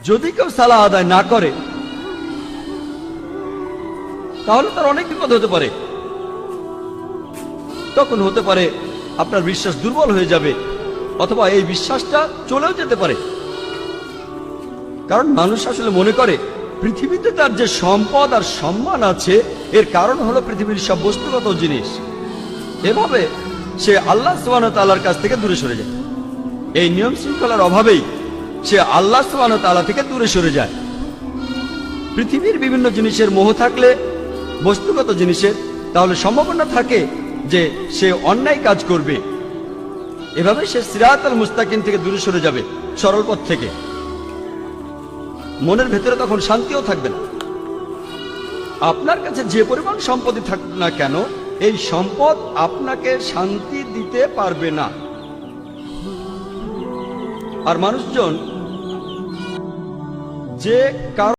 যদি কেউ সালাহ আদায় না করে তাহলে তার অনেক বিপদ হতে পারে। তখন হতে পারে আপনার বিশ্বাস দুর্বল হয়ে যাবে, অথবা এই বিশ্বাসটা চলেও যেতে পারে। কারণ মানুষ আসলে মনে করে পৃথিবীতে তার যে সম্পদ আর সম্মান আছে এর কারণ হলো পৃথিবীর সব বস্তুগত জিনিস। এভাবে সে আল্লাহ সুবহানাহু ওয়া তাআলার কাছ থেকে দূরে সরে যায়। এই নিয়ম শৃঙ্খলার অভাবেই সে আল্লাহ সুবহানাহু ওয়া তাআলা থেকে দূরে সরে যায়। পৃথিবীর বিভিন্ন জিনিসের মোহ থাকলে, বস্তুগত জিনিসের, তাহলে সম্ভাবনা থাকে যে সে অন্যায় কাজ করবে। এভাবে সে সিরাতাল মুস্তাকিম থেকে দূরে সরে যাবে, সরল পথ থেকে। মনের ভেতরে তখন শান্তিও থাকবে না। আপনার কাছে যে পরিমাণ সম্পত্তি থাকুক না কেন, এই সম্পদ আপনাকে শান্তি দিতে পারবে না। আর মানুষজন যে কারণ